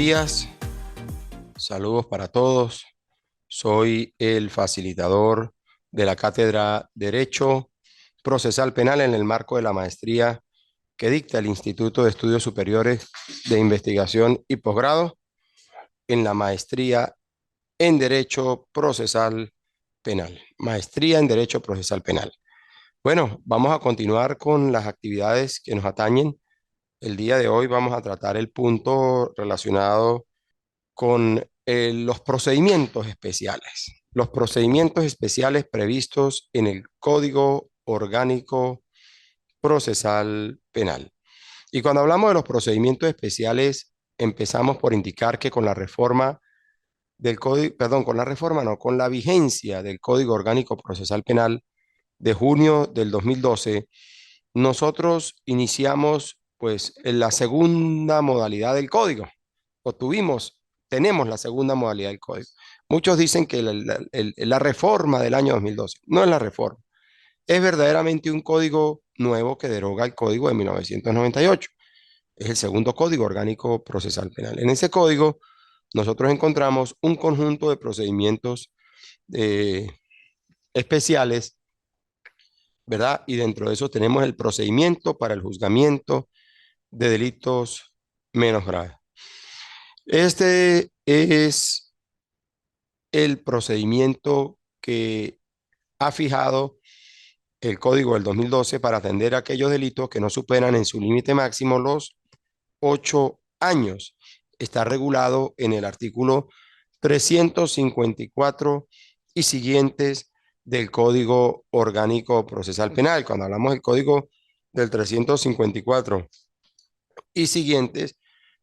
días, saludos para todos. Soy el facilitador de la Cátedra Derecho Procesal Penal en el marco de la maestría que dicta el Instituto de Estudios Superiores de Investigación y Posgrado en la maestría en Derecho Procesal Penal. Maestría en Derecho Procesal Penal. Bueno, vamos a continuar con las actividades que nos atañen. El día de hoy vamos a tratar el punto relacionado con los procedimientos especiales. Los procedimientos especiales previstos en el Código Orgánico Procesal Penal. Y cuando hablamos de los procedimientos especiales, empezamos por indicar que con la reforma del código, perdón, con la reforma no, con la vigencia del Código Orgánico Procesal Penal de junio del 2012, nosotros iniciamos pues en la segunda modalidad del código, o tenemos la segunda modalidad del código. Muchos dicen que la reforma del año 2012 no es la reforma, es verdaderamente un código nuevo que deroga el código de 1998. Es el segundo Código Orgánico Procesal Penal. En ese código nosotros encontramos un conjunto de procedimientos eh, especiales, ¿verdad? Y dentro de eso tenemos el procedimiento para el juzgamiento de delitos menos graves. Este es el procedimiento que ha fijado el Código del 2012 para atender aquellos delitos que no superan en su límite máximo los 8 años. Está regulado en el artículo 354 y siguientes del Código Orgánico Procesal Penal. Cuando hablamos del Código del 354 y siguientes,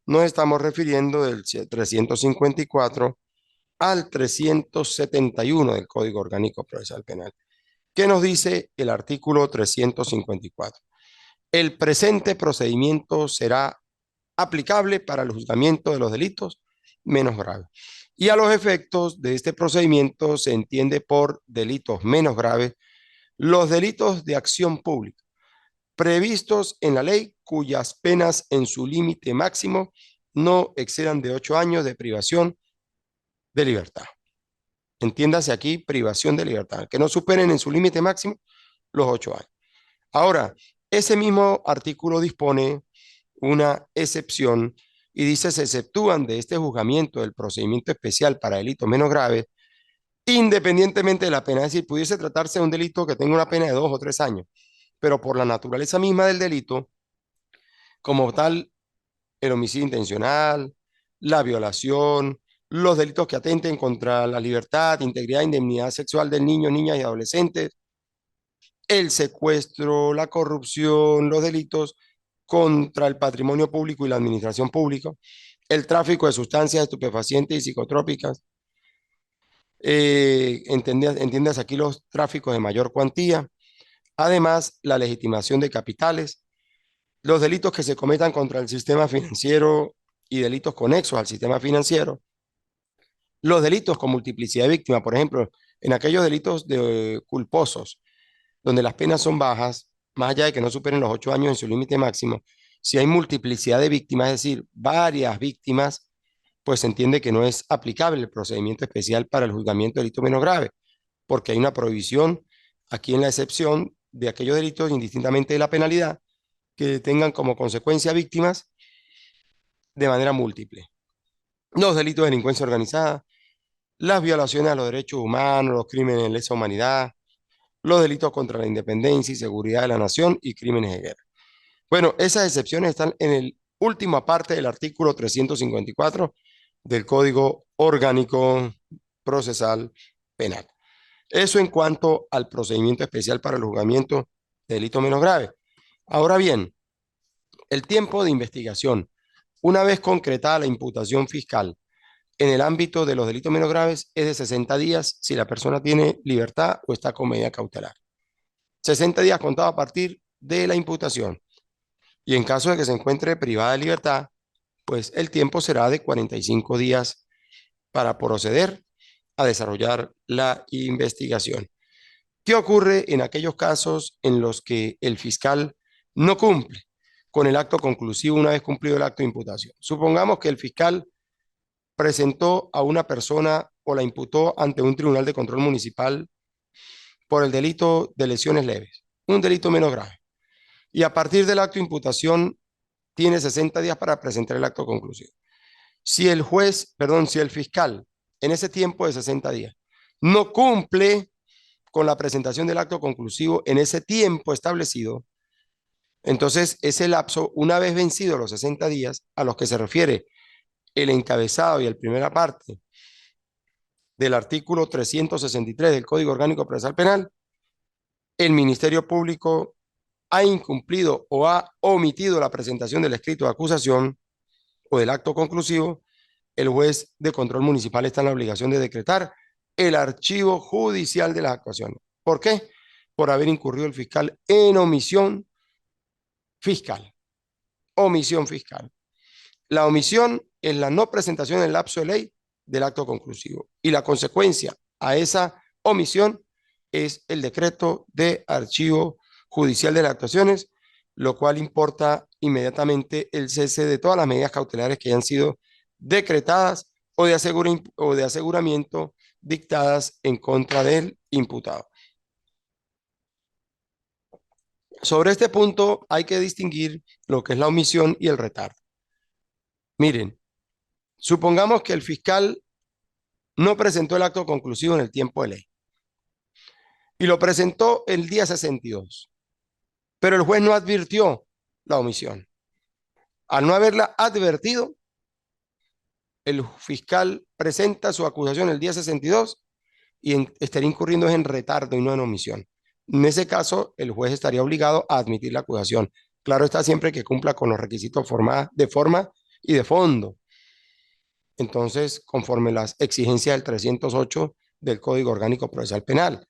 nos estamos refiriendo del 354 al 371 del Código Orgánico Procesal Penal. ¿Qué nos dice el artículo 354? El presente procedimiento será aplicable para el juzgamiento de los delitos menos graves. Y a los efectos de este procedimiento se entiende por delitos menos graves los delitos de acción pública previstos en la ley cuyas penas en su límite máximo no excedan de 8 años de privación de libertad. Entiéndase aquí privación de libertad, que no superen en su límite máximo los 8 años. Ahora, ese mismo artículo dispone una excepción y dice se exceptúan de este juzgamiento del procedimiento especial para delitos menos graves, independientemente de la pena. Es decir, pudiese tratarse de un delito que tenga una pena de 2 o 3 años, pero por la naturaleza misma del delito, como tal, el homicidio intencional, la violación, los delitos que atenten contra la libertad, integridad e indemnidad sexual del niño, niñas y adolescentes, el secuestro, la corrupción, los delitos contra el patrimonio público y la administración pública, el tráfico de sustancias estupefacientes y psicotrópicas, entiendas aquí los tráficos de mayor cuantía, además la legitimación de capitales, los delitos que se cometan contra el sistema financiero y delitos conexos al sistema financiero, los delitos con multiplicidad de víctimas, por ejemplo, en aquellos delitos culposos, donde las penas son bajas, más allá de que no superen los 8 años en su límite máximo, si hay multiplicidad de víctimas, es decir, varias víctimas, pues se entiende que no es aplicable el procedimiento especial para el juzgamiento de delito menos grave, porque hay una prohibición aquí en la excepción de aquellos delitos, indistintamente de la penalidad, que tengan como consecuencia víctimas de manera múltiple. Los delitos de delincuencia organizada, las violaciones a los derechos humanos, los crímenes de lesa humanidad, los delitos contra la independencia y seguridad de la nación y crímenes de guerra. Bueno, esas excepciones están en el última parte del artículo 354 del Código Orgánico Procesal Penal. Eso en cuanto al procedimiento especial para el juzgamiento de delito menos grave. Ahora bien, el tiempo de investigación, una vez concretada la imputación fiscal en el ámbito de los delitos menos graves, es de 60 días si la persona tiene libertad o está con medida cautelar. 60 días contado a partir de la imputación. Y en caso de que se encuentre privada de libertad, pues el tiempo será de 45 días para proceder a desarrollar la investigación. ¿Qué ocurre en aquellos casos en los que el fiscal no cumple con el acto conclusivo una vez cumplido el acto de imputación? Supongamos que el fiscal presentó a una persona o la imputó ante un tribunal de control municipal por el delito de lesiones leves, un delito menos grave. Y a partir del acto de imputación tiene 60 días para presentar el acto conclusivo. Si el juez, perdón, si el fiscal en ese tiempo de 60 días no cumple con la presentación del acto conclusivo en ese tiempo establecido, entonces ese lapso, una vez vencidos los 60 días a los que se refiere el encabezado y la primera parte del artículo 363 del Código Orgánico Procesal Penal, el Ministerio Público ha incumplido o ha omitido la presentación del escrito de acusación o del acto conclusivo, el juez de control municipal está en la obligación de decretar el archivo judicial de las actuaciones. ¿Por qué? Por haber incurrido el fiscal en omisión fiscal. Omisión fiscal. La omisión es la no presentación en el lapso de ley del acto conclusivo. Y la consecuencia a esa omisión es el decreto de archivo judicial de las actuaciones, lo cual importa inmediatamente el cese de todas las medidas cautelares que hayan sido decretadas o de aseguramiento dictadas en contra del imputado. Sobre este punto hay que distinguir lo que es la omisión y el retardo. Miren, supongamos que el fiscal no presentó el acto conclusivo en el tiempo de ley y lo presentó el día 62, pero el juez no advirtió la omisión. Al no haberla advertido, el fiscal presenta su acusación el día 62 y estaría incurriendo en retardo y no en omisión. En ese caso, el juez estaría obligado a admitir la acusación. Claro está, siempre que cumpla con los requisitos de forma y de fondo. Entonces, conforme las exigencias del 308 del Código Orgánico Procesal Penal.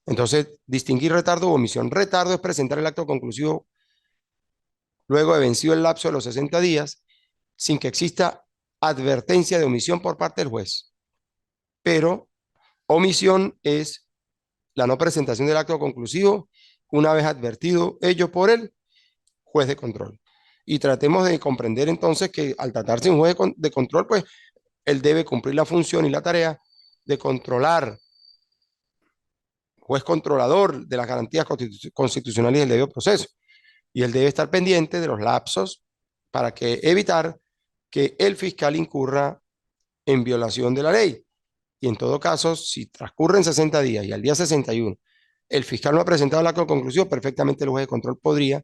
Entonces, distinguir retardo u omisión. Retardo es presentar el acto conclusivo luego de vencido el lapso de los 60 días sin que exista advertencia de omisión por parte del juez. Pero omisión es la no presentación del acto conclusivo una vez advertido ello por el juez de control. Y tratemos de comprender entonces que al tratarse de un juez de control, pues él debe cumplir la función y la tarea de controlar, juez controlador de las garantías constitucionales y del debido proceso. Y él debe estar pendiente de los lapsos para evitar que el fiscal incurra en violación de la ley. Y en todo caso, si transcurren 60 días y al día 61 el fiscal no ha presentado el acto conclusivo, perfectamente el juez de control podría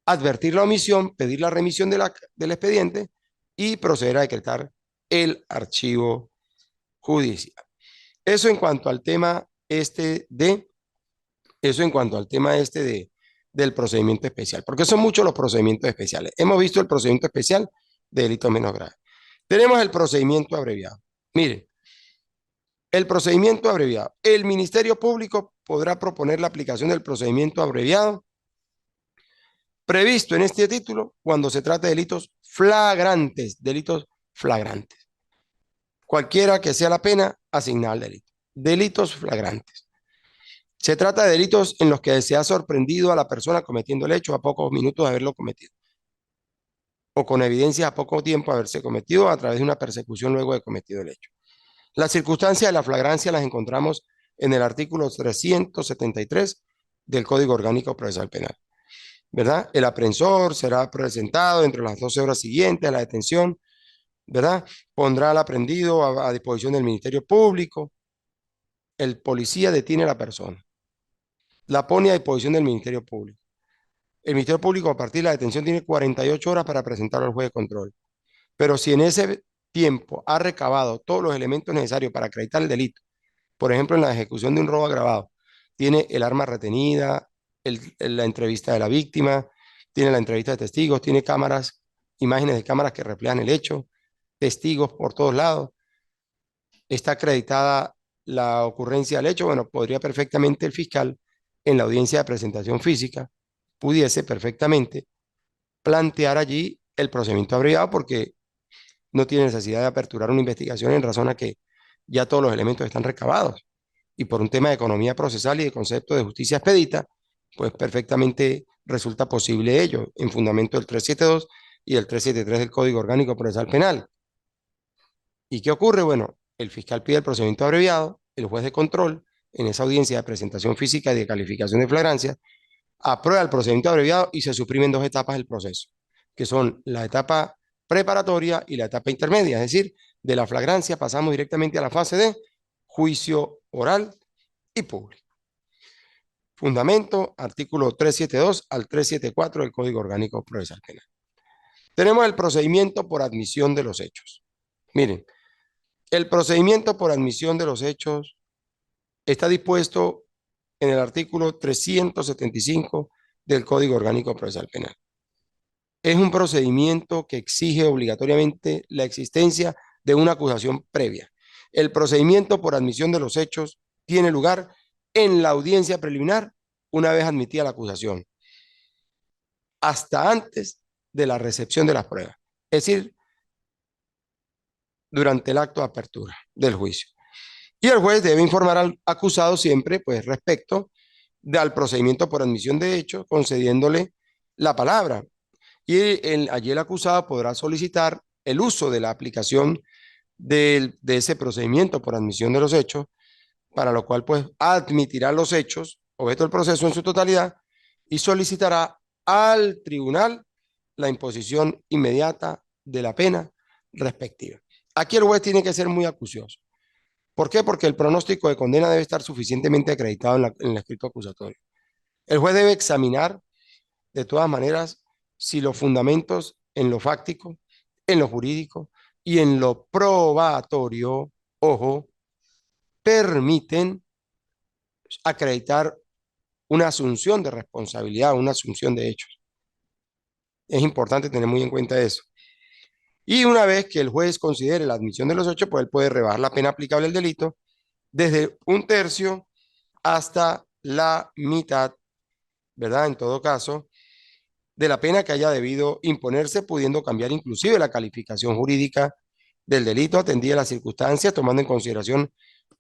advertir la omisión, pedir la remisión del expediente y proceder a decretar el archivo judicial. Eso en cuanto al tema del procedimiento especial, porque son muchos los procedimientos especiales. Hemos visto el procedimiento especial de delitos menos graves. Tenemos el procedimiento abreviado. Mire, el procedimiento abreviado. El Ministerio Público podrá proponer la aplicación del procedimiento abreviado previsto en este título cuando se trate de delitos flagrantes. Cualquiera que sea la pena asignada al delito. Delitos flagrantes. Se trata de delitos en los que se ha sorprendido a la persona cometiendo el hecho a pocos minutos de haberlo cometido, o con evidencia a poco tiempo de haberse cometido a través de una persecución luego de cometido el hecho. Las circunstancias de la flagrancia las encontramos en el artículo 373 del Código Orgánico Procesal Penal, ¿verdad? El aprehensor será presentado entre las 12 horas siguientes a la detención, ¿verdad? Pondrá al aprendido a disposición del Ministerio Público. El policía detiene a la persona, la pone a disposición del Ministerio Público. El Ministerio Público, a partir de la detención, tiene 48 horas para presentarlo al juez de control. Pero si en ese tiempo ha recabado todos los elementos necesarios para acreditar el delito, por ejemplo, en la ejecución de un robo agravado, tiene el arma retenida, la entrevista de la víctima, tiene la entrevista de testigos, tiene cámaras, imágenes de cámaras que reflejan el hecho, testigos por todos lados, está acreditada la ocurrencia del hecho, bueno, podría perfectamente el fiscal en la audiencia de presentación física, pudiese perfectamente plantear allí el procedimiento abreviado porque no tiene necesidad de aperturar una investigación en razón a que ya todos los elementos están recabados. Y por un tema de economía procesal y de concepto de justicia expedita, pues perfectamente resulta posible ello en fundamento del 372 y del 373 del Código Orgánico Procesal Penal. ¿Y qué ocurre? Bueno, el fiscal pide el procedimiento abreviado, el juez de control, en esa audiencia de presentación física y de calificación de flagrancia, aprueba el procedimiento abreviado y se suprimen dos etapas del proceso, que son la etapa preparatoria y la etapa intermedia, es decir, de la flagrancia pasamos directamente a la fase de juicio oral y público. Fundamento, artículo 372 al 374 del Código Orgánico Procesal Penal. Tenemos el procedimiento por admisión de los hechos. Miren, el procedimiento por admisión de los hechos está dispuesto en el artículo 375 del Código Orgánico Procesal Penal. Es un procedimiento que exige obligatoriamente la existencia de una acusación previa. El procedimiento por admisión de los hechos tiene lugar en la audiencia preliminar una vez admitida la acusación, hasta antes de la recepción de las pruebas, es decir, durante el acto de apertura del juicio. Y el juez debe informar al acusado siempre, pues, respecto al procedimiento por admisión de hechos, concediéndole la palabra. Y allí el acusado podrá solicitar el uso de la aplicación de ese procedimiento por admisión de los hechos, para lo cual, pues, admitirá los hechos, objeto del proceso en su totalidad, y solicitará al tribunal la imposición inmediata de la pena respectiva. Aquí el juez tiene que ser muy acucioso. ¿Por qué? Porque el pronóstico de condena debe estar suficientemente acreditado en el escrito acusatorio. El juez debe examinar, de todas maneras, si los fundamentos en lo fáctico, en lo jurídico y en lo probatorio, ojo, permiten acreditar una asunción de responsabilidad, una asunción de hechos. Es importante tener muy en cuenta eso. Y una vez que el juez considere la admisión de los hechos, pues él puede rebajar la pena aplicable al delito desde un tercio hasta la mitad, ¿verdad? En todo caso, de la pena que haya debido imponerse, pudiendo cambiar inclusive la calificación jurídica del delito, atendida a las circunstancias, tomando en consideración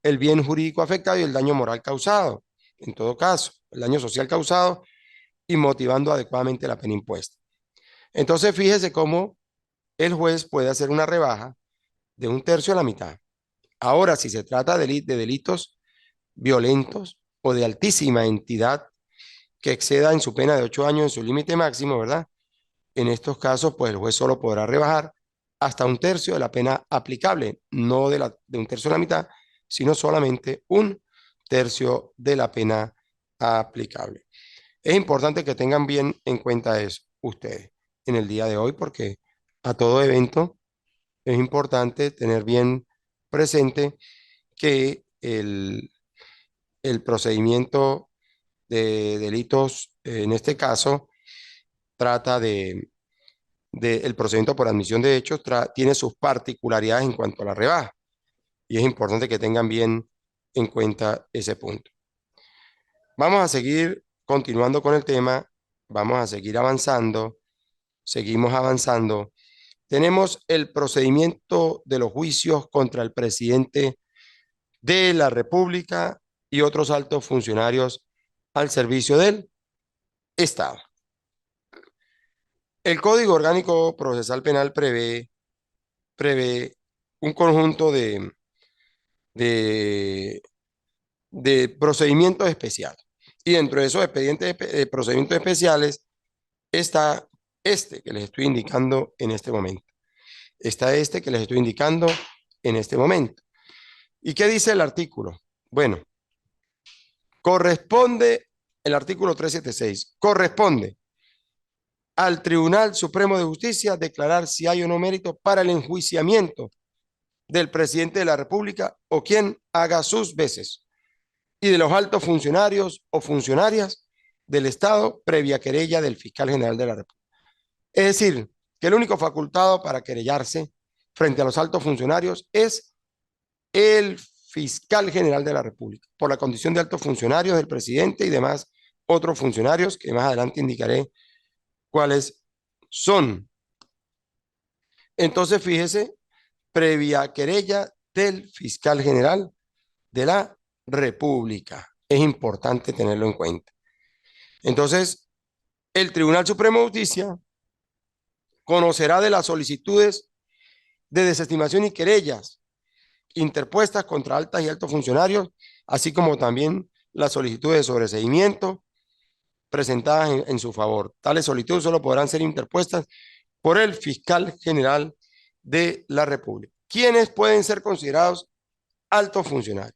el bien jurídico afectado y el daño moral causado, en todo caso, el daño social causado y motivando adecuadamente la pena impuesta. Entonces, fíjese cómo el juez puede hacer una rebaja de un tercio a la mitad. Ahora, si se trata de delitos violentos o de altísima entidad que exceda en su pena de 8 años en su límite máximo, ¿verdad? En estos casos, pues el juez solo podrá rebajar hasta un tercio de la pena aplicable, no de un tercio de la mitad, sino solamente un tercio de la pena aplicable. Es importante que tengan bien en cuenta eso ustedes en el día de hoy, porque a todo evento es importante tener bien presente que el procedimiento de delitos, en este caso, trata el procedimiento por admisión de hechos, tiene sus particularidades en cuanto a la rebaja. Y es importante que tengan bien en cuenta ese punto. Vamos a seguir continuando con el tema, vamos a seguir avanzando, seguimos avanzando. Tenemos el procedimiento de los juicios contra el presidente de la República y otros altos funcionarios al servicio del Estado. El Código Orgánico Procesal Penal prevé un conjunto de, de procedimientos especiales. Y dentro de esos procedimientos especiales está este que les estoy indicando en este momento. Está este que les estoy indicando en este momento. ¿Y qué dice el artículo? Bueno, corresponde, el artículo 376, corresponde al Tribunal Supremo de Justicia declarar si hay o no mérito para el enjuiciamiento del presidente de la República o quien haga sus veces y de los altos funcionarios o funcionarias del Estado previa querella del fiscal general de la República. Es decir, que el único facultado para querellarse frente a los altos funcionarios es el fiscal general de la República, por la condición de altos funcionarios del presidente y demás otros funcionarios que más adelante indicaré cuáles son. Entonces, fíjese, previa querella del fiscal general de la República. Es importante tenerlo en cuenta. Entonces, el Tribunal Supremo de Justicia conocerá de las solicitudes de desestimación y querellas interpuestas contra altas y altos funcionarios, así como también las solicitudes de sobreseimiento presentadas en su favor. Tales solicitudes solo podrán ser interpuestas por el fiscal general de la República. ¿Quiénes pueden ser considerados altos funcionarios?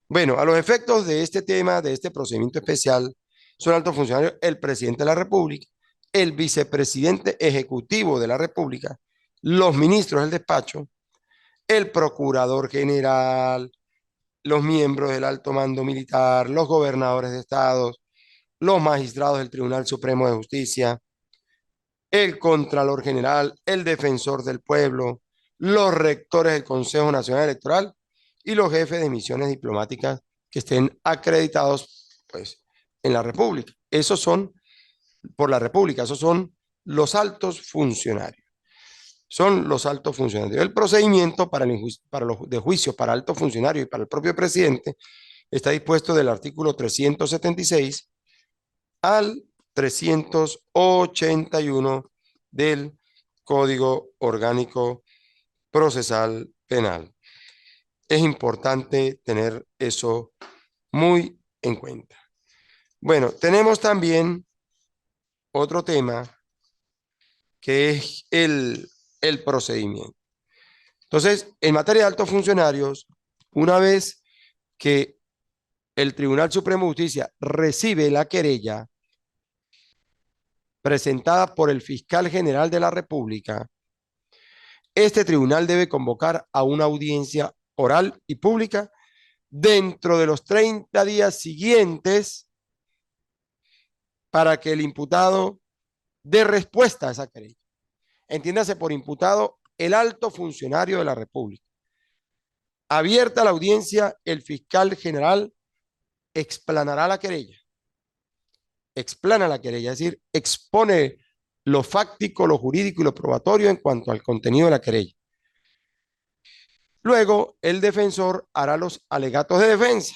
Bueno, a los efectos de este tema, de este procedimiento especial, son altos funcionarios el presidente de la República, el vicepresidente ejecutivo de la República, los ministros del despacho, el procurador general, los miembros del alto mando militar, los gobernadores de estados, los magistrados del Tribunal Supremo de Justicia, el Contralor General, el Defensor del Pueblo, los rectores del Consejo Nacional Electoral y los jefes de misiones diplomáticas que estén acreditados, pues, en la República. Esos son, por la República, esos son los altos funcionarios. Son los altos funcionarios. El procedimiento para los de juicio para altos funcionarios y para el propio presidente está dispuesto del artículo 376 al 381 del Código Orgánico Procesal Penal. Es importante tener eso muy en cuenta. Bueno, tenemos también otro tema que es el procedimiento. Entonces, en materia de altos funcionarios, una vez que el Tribunal Supremo de Justicia recibe la querella presentada por el fiscal general de la República, este tribunal debe convocar a una audiencia oral y pública dentro de los 30 días siguientes para que el imputado dé respuesta a esa querella. Entiéndase por imputado el alto funcionario de la República. Abierta la audiencia, el fiscal general explanará la querella. Explana la querella, es decir, expone lo fáctico, lo jurídico y lo probatorio en cuanto al contenido de la querella. Luego, el defensor hará los alegatos de defensa.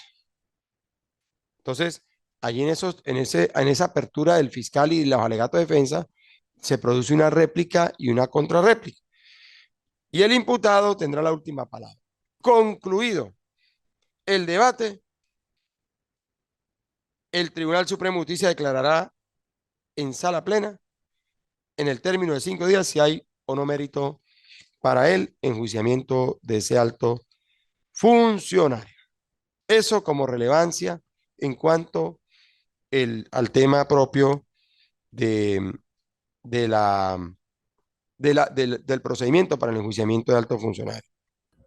Entonces, allí en esa apertura del fiscal y los alegatos de defensa, se produce una réplica y una contrarréplica. Y el imputado tendrá la última palabra. Concluido el debate, el Tribunal Supremo de Justicia declarará en sala plena, en el término de 5 días, si hay o no mérito para el enjuiciamiento de ese alto funcionario. Eso como relevancia en cuanto al tema propio de, de la, del procedimiento para el enjuiciamiento de altos funcionarios.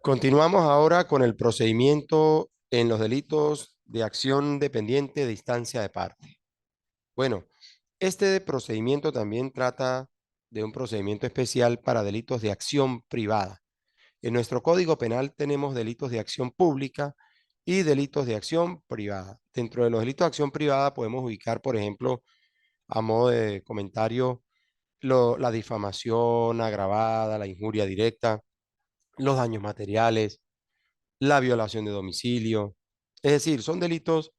Continuamos ahora con el procedimiento en los delitos de acción dependiente de instancia de parte. Bueno, este procedimiento también trata de un procedimiento especial para delitos de acción privada. En nuestro Código Penal tenemos delitos de acción pública y delitos de acción privada. Dentro de los delitos de acción privada podemos ubicar, por ejemplo, a modo de comentario, la difamación agravada, la injuria directa, los daños materiales, la violación de domicilio. Es decir, son delitos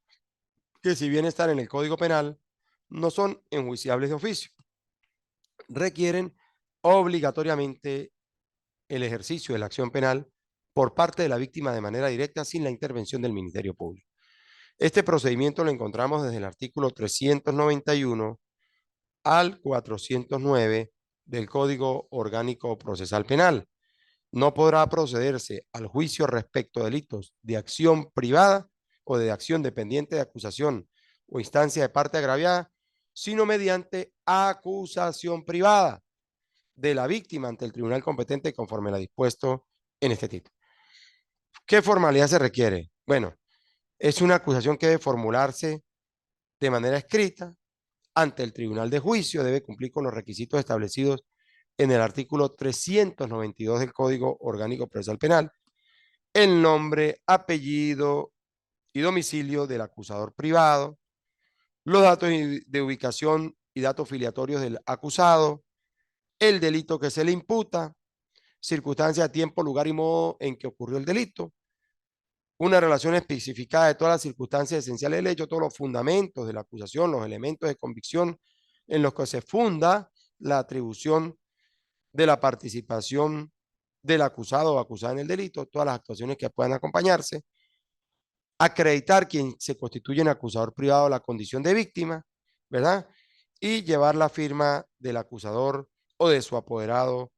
que si bien están en el Código Penal, no son enjuiciables de oficio. Requieren obligatoriamente el ejercicio de la acción penal por parte de la víctima de manera directa sin la intervención del Ministerio Público. Este procedimiento lo encontramos desde el artículo 391 al 409 del Código Orgánico Procesal Penal. No podrá procederse al juicio respecto a delitos de acción privada o de acción dependiente de acusación o instancia de parte agraviada, sino mediante acusación privada de la víctima ante el tribunal competente conforme a lo dispuesto en este título. ¿Qué formalidad se requiere? Bueno, es una acusación que debe formularse de manera escrita ante el tribunal de juicio, debe cumplir con los requisitos establecidos en el artículo 392 del Código Orgánico Procesal Penal, el nombre, apellido y domicilio del acusador privado, los datos de ubicación y datos filiatorios del acusado, el delito que se le imputa, circunstancia, tiempo, lugar y modo en que ocurrió el delito, una relación especificada de todas las circunstancias esenciales del hecho, todos los fundamentos de la acusación, los elementos de convicción en los que se funda la atribución de la participación del acusado o acusada en el delito, todas las actuaciones que puedan acompañarse, acreditar quien se constituye en acusador privado la condición de víctima, ¿verdad? Y llevar la firma del acusador o de su apoderado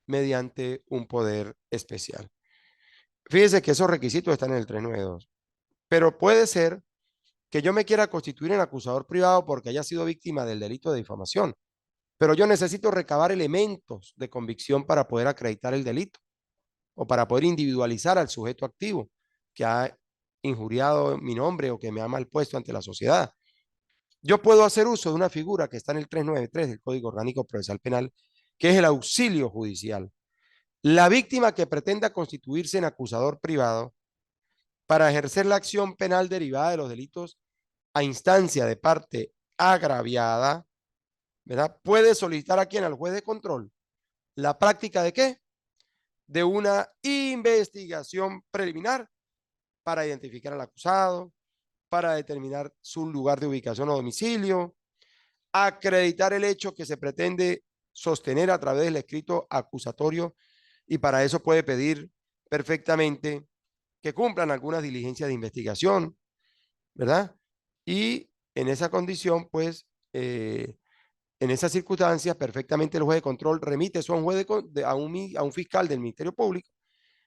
mediante un poder especial. Fíjese que esos requisitos están en el 392, pero puede ser que yo me quiera constituir en acusador privado porque haya sido víctima del delito de difamación, pero yo necesito recabar elementos de convicción para poder acreditar el delito o para poder individualizar al sujeto activo que ha injuriado mi nombre o que me ha malpuesto ante la sociedad. Yo puedo hacer uso de una figura que está en el 393 del Código Orgánico Procesal Penal, que es el auxilio judicial. La víctima que pretenda constituirse en acusador privado para ejercer la acción penal derivada de los delitos a instancia de parte agraviada, ¿verdad? Puede solicitar a quien, al juez de control, la práctica de qué? De una investigación preliminar para identificar al acusado, para determinar su lugar de ubicación o domicilio, acreditar el hecho que se pretende sostener a través del escrito acusatorio y para eso puede pedir perfectamente que cumplan algunas diligencias de investigación, ¿verdad? Y en esa condición, pues, en esas circunstancias, perfectamente el juez de control remite eso a un, juez a un fiscal del Ministerio Público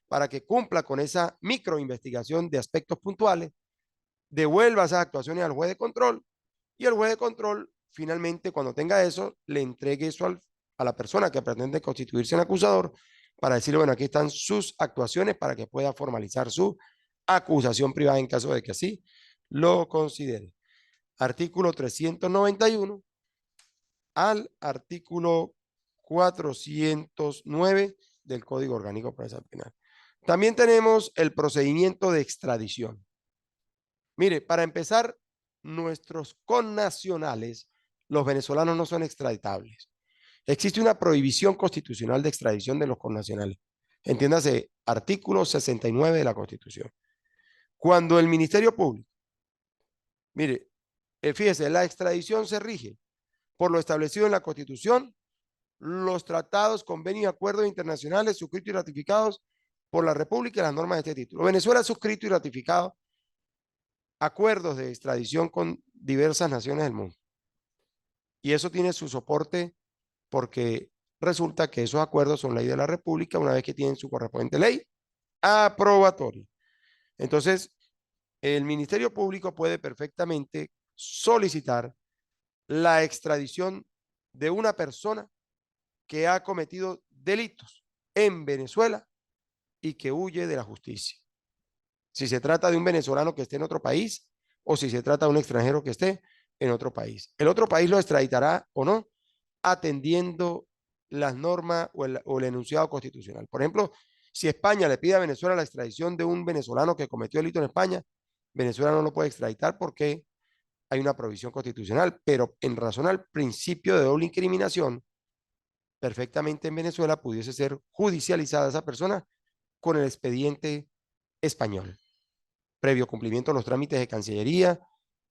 para que cumpla con esa microinvestigación de aspectos puntuales, devuelva esas actuaciones al juez de control y el juez de control finalmente cuando tenga eso le entregue eso a la persona que pretende constituirse en acusador para decirle, bueno, aquí están sus actuaciones para que pueda formalizar su acusación privada en caso de que así lo considere. Artículo 391 al artículo 409 del Código Orgánico Procesal Penal. También tenemos el procedimiento de extradición. Mire, para empezar, nuestros connacionales, los venezolanos no son extraditables. Existe una prohibición constitucional de extradición de los connacionales. Entiéndase, artículo 69 de la Constitución. Cuando el Ministerio Público, mire, fíjese, la extradición se rige por lo establecido en la Constitución, los tratados, convenios y acuerdos internacionales suscritos y ratificados por la República y las normas de este título. Venezuela ha suscrito y ratificado acuerdos de extradición con diversas naciones del mundo. Y eso tiene su soporte porque resulta que esos acuerdos son ley de la República una vez que tienen su correspondiente ley aprobatoria. Entonces, el Ministerio Público puede perfectamente solicitar la extradición de una persona que ha cometido delitos en Venezuela y que huye de la justicia. Si se trata de un venezolano que esté en otro país o si se trata de un extranjero que esté en otro país. El otro país lo extraditará o no, atendiendo las normas o el enunciado constitucional. Por ejemplo, si España le pide a Venezuela la extradición de un venezolano que cometió delito en España, Venezuela no lo puede extraditar porque hay una provisión constitucional, pero en razón al principio de doble incriminación, perfectamente en Venezuela pudiese ser judicializada esa persona con el expediente español, previo cumplimiento de los trámites de Cancillería,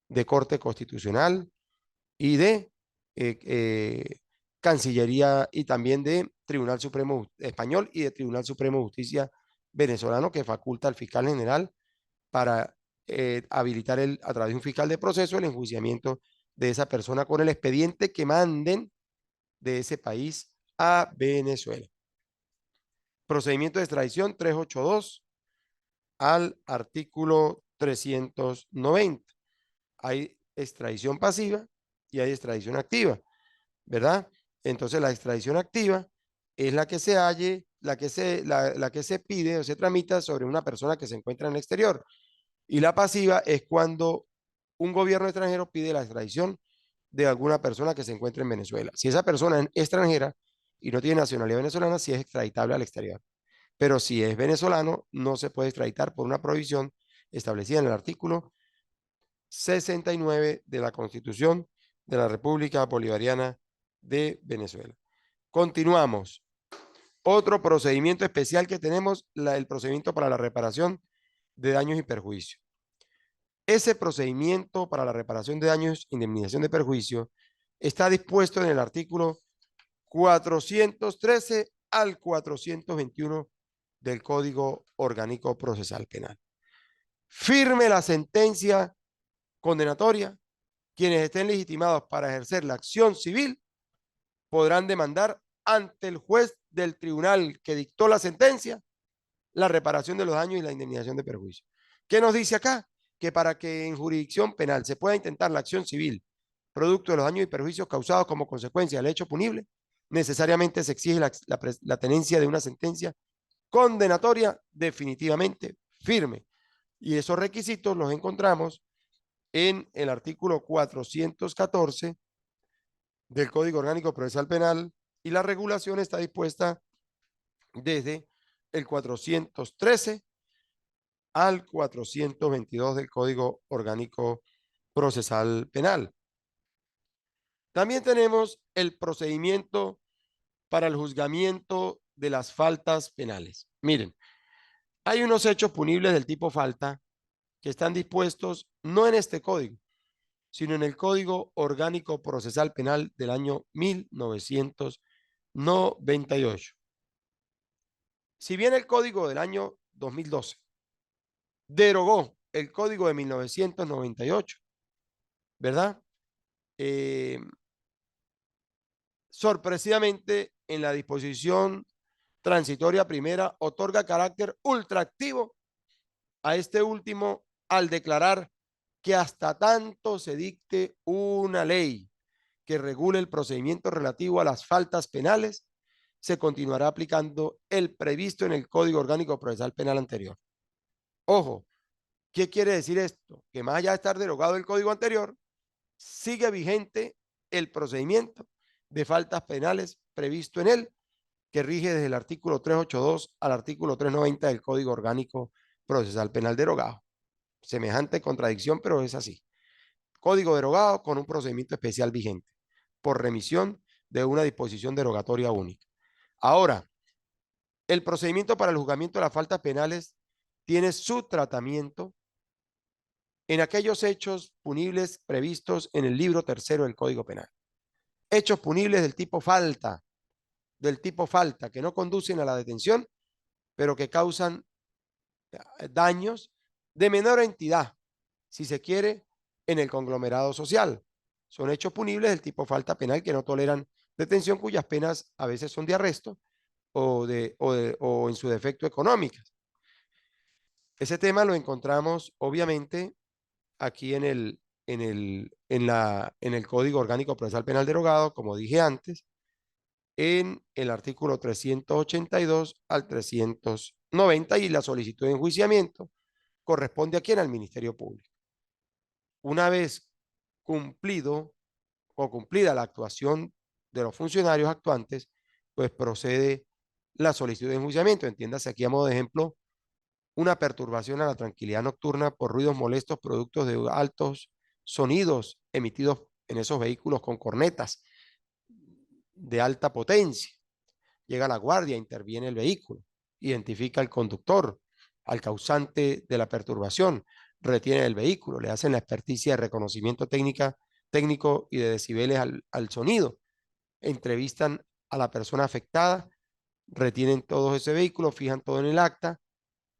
de Corte Constitucional y de Cancillería y también de Tribunal Supremo Español y de Tribunal Supremo de Justicia venezolano que faculta al fiscal general para habilitar a través de un fiscal de proceso el enjuiciamiento de esa persona con el expediente que manden de ese país a Venezuela. Procedimiento de extradición 382 al artículo 390. Hay extradición pasiva y hay extradición activa, ¿verdad? Entonces la extradición activa es la que se halle, la que se pide o se tramita sobre una persona que se encuentra en el exterior. Y la pasiva es cuando un gobierno extranjero pide la extradición de alguna persona que se encuentre en Venezuela. Si esa persona es extranjera y no tiene nacionalidad venezolana, sí es extraditable al exterior. Pero si es venezolano, no se puede extraditar por una prohibición establecida en el artículo 69 de la Constitución de la República Bolivariana de Venezuela. Continuamos. Otro procedimiento especial que tenemos, el procedimiento para la reparación de daños y perjuicios. Ese procedimiento para la reparación de daños, indemnización de perjuicio, está dispuesto en el artículo 413 al 421 del Código Orgánico Procesal Penal. Firme la sentencia condenatoria, quienes estén legitimados para ejercer la acción civil podrán demandar ante el juez del tribunal que dictó la sentencia la reparación de los daños y la indemnización de perjuicio. ¿Qué nos dice acá? Que para que en jurisdicción penal se pueda intentar la acción civil producto de los daños y perjuicios causados como consecuencia del hecho punible, necesariamente se exige la tenencia de una sentencia condenatoria definitivamente firme. Y esos requisitos los encontramos en el artículo 414 del Código Orgánico Procesal Penal y la regulación está dispuesta desde el 413 al 422 del Código Orgánico Procesal Penal. También tenemos el procedimiento para el juzgamiento de las faltas penales. Miren, hay unos hechos punibles del tipo falta que están dispuestos no en este código, sino en el Código Orgánico Procesal Penal del año 1998. Si bien el código del año 2012 derogó el código de 1998, ¿verdad? Eh, Sorpresivamente, en la disposición transitoria primera, otorga carácter ultraactivo a este último al declarar que hasta tanto se dicte una ley que regule el procedimiento relativo a las faltas penales, se continuará aplicando el previsto en el Código Orgánico Procesal Penal anterior. Ojo, ¿qué quiere decir esto? Que más allá de estar derogado el código anterior, sigue vigente el procedimiento de faltas penales previsto en él, que rige desde el artículo 382 al artículo 390 del Código Orgánico Procesal Penal derogado. Semejante contradicción, pero es así. Código derogado con un procedimiento especial vigente por remisión de una disposición derogatoria única. Ahora, el procedimiento para el juzgamiento de las faltas penales tiene su tratamiento en aquellos hechos punibles previstos en el libro tercero del Código Penal. Hechos punibles del tipo falta, que no conducen a la detención, pero que causan daños de menor entidad, si se quiere, en el conglomerado social. Son hechos punibles del tipo falta penal que no toleran detención, cuyas penas a veces son de arresto o en su defecto económicas. Ese tema lo encontramos, obviamente, aquí en el Código Orgánico Procesal Penal derogado, como dije antes, en el artículo 382 al 390 y la solicitud de enjuiciamiento corresponde a quién, al Ministerio Público. Una vez cumplido o cumplida la actuación de los funcionarios actuantes, pues procede la solicitud de enjuiciamiento. Entiéndase aquí a modo de ejemplo, una perturbación a la tranquilidad nocturna por ruidos molestos productos de altos sonidos emitidos en esos vehículos con cornetas de alta potencia. Llega la guardia, interviene el vehículo, identifica al conductor, al causante de la perturbación, retiene el vehículo, le hacen la experticia de reconocimiento técnico y de decibeles al sonido, entrevistan a la persona afectada, retienen todo ese vehículo, fijan todo en el acta,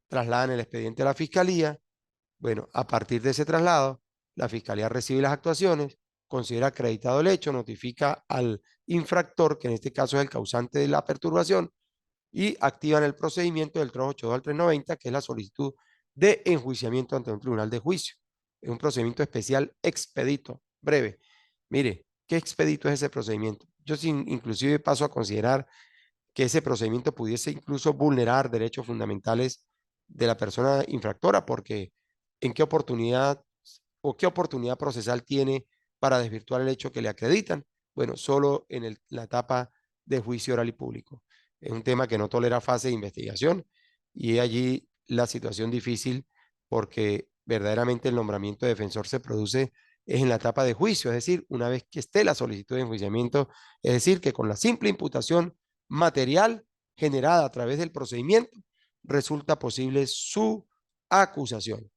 trasladan el expediente a la fiscalía. Bueno, a partir de ese traslado, la fiscalía recibe las actuaciones, considera acreditado el hecho, notifica al infractor, que en este caso es el causante de la perturbación, y activan el procedimiento del 382 al 390, que es la solicitud de enjuiciamiento ante un tribunal de juicio. Es un procedimiento especial expedito, breve. Mire, ¿qué expedito es ese procedimiento? Yo inclusive paso a considerar que ese procedimiento pudiese incluso vulnerar derechos fundamentales de la persona infractora, porque ¿en qué oportunidad o qué oportunidad procesal tiene para desvirtuar el hecho que le acreditan? Bueno, solo en la etapa de juicio oral y público. Es un tema que no tolera fase de investigación y allí la situación difícil porque verdaderamente el nombramiento de defensor se produce es en la etapa de juicio, es decir, una vez que esté la solicitud de enjuiciamiento, es decir, que con la simple imputación material generada a través del procedimiento, resulta posible su acusación.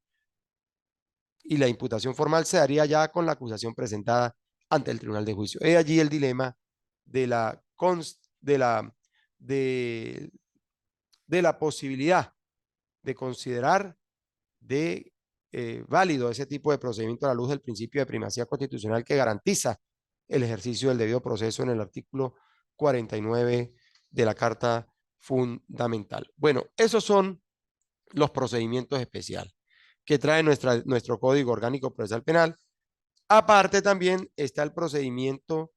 Y la imputación formal se haría ya con la acusación presentada ante el tribunal de juicio. Es allí el dilema de la de, de la posibilidad de considerar de válido ese tipo de procedimiento a la luz del principio de primacía constitucional que garantiza el ejercicio del debido proceso en el artículo 49 de la Carta Fundamental. Bueno, esos son los procedimientos especiales que trae nuestro Código Orgánico Procesal Penal. Aparte también está el procedimiento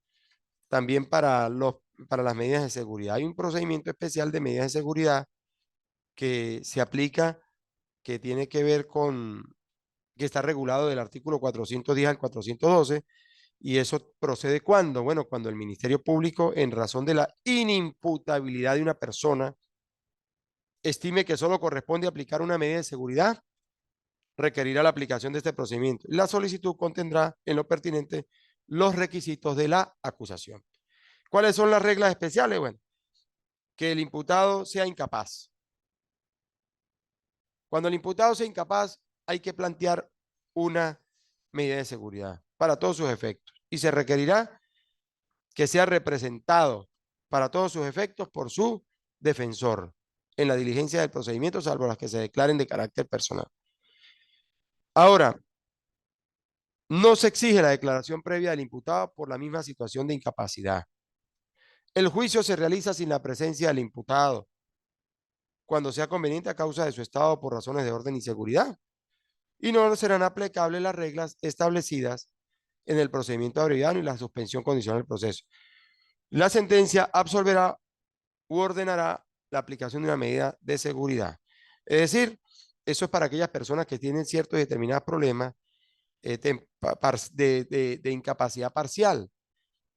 también para las medidas de seguridad. Hay un procedimiento especial de medidas de seguridad que se aplica, que tiene que ver con, que está regulado del artículo 410 al 412, y eso procede cuando, bueno, cuando el Ministerio Público, en razón de la inimputabilidad de una persona, estime que solo corresponde aplicar una medida de seguridad, requerirá la aplicación de este procedimiento. La solicitud contendrá en lo pertinente los requisitos de la acusación. ¿Cuáles son las reglas especiales? Bueno, que el imputado sea incapaz. Cuando el imputado sea incapaz, hay que plantear una medida de seguridad para todos sus efectos y se requerirá que sea representado para todos sus efectos por su defensor en la diligencia del procedimiento, salvo las que se declaren de carácter personal. Ahora, no se exige la declaración previa del imputado por la misma situación de incapacidad. El juicio se realiza sin la presencia del imputado, cuando sea conveniente a causa de su estado por razones de orden y seguridad, y no serán aplicables las reglas establecidas en el procedimiento abreviado y la suspensión condicional del proceso. La sentencia absolverá u ordenará la aplicación de una medida de seguridad. Es decir, eso es para aquellas personas que tienen ciertos y determinados problemas de incapacidad parcial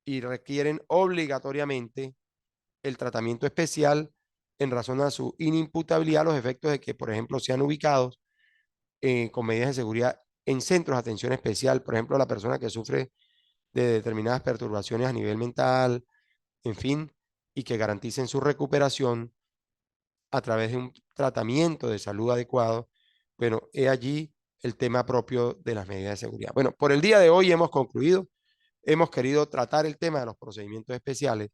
y requieren obligatoriamente el tratamiento especial en razón a su inimputabilidad a los efectos de que, por ejemplo, sean ubicados con medidas de seguridad en centros de atención especial, por ejemplo, la persona que sufre de determinadas perturbaciones a nivel mental, en fin, y que garanticen su recuperación a través de un tratamiento de salud adecuado. Bueno, he allí el tema propio de las medidas de seguridad. Bueno, por el día de hoy hemos concluido, hemos querido tratar el tema de los procedimientos especiales.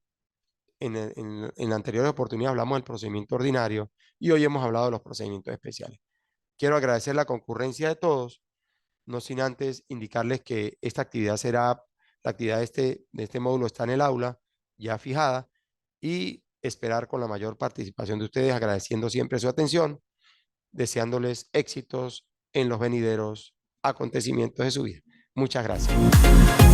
En la anterior oportunidad hablamos del procedimiento ordinario y hoy hemos hablado de los procedimientos especiales. Quiero agradecer la concurrencia de todos, no sin antes indicarles que esta actividad será, la actividad de este módulo está en el aula, ya fijada, y esperar con la mayor participación de ustedes, agradeciendo siempre su atención, deseándoles éxitos en los venideros acontecimientos de su vida. Muchas gracias.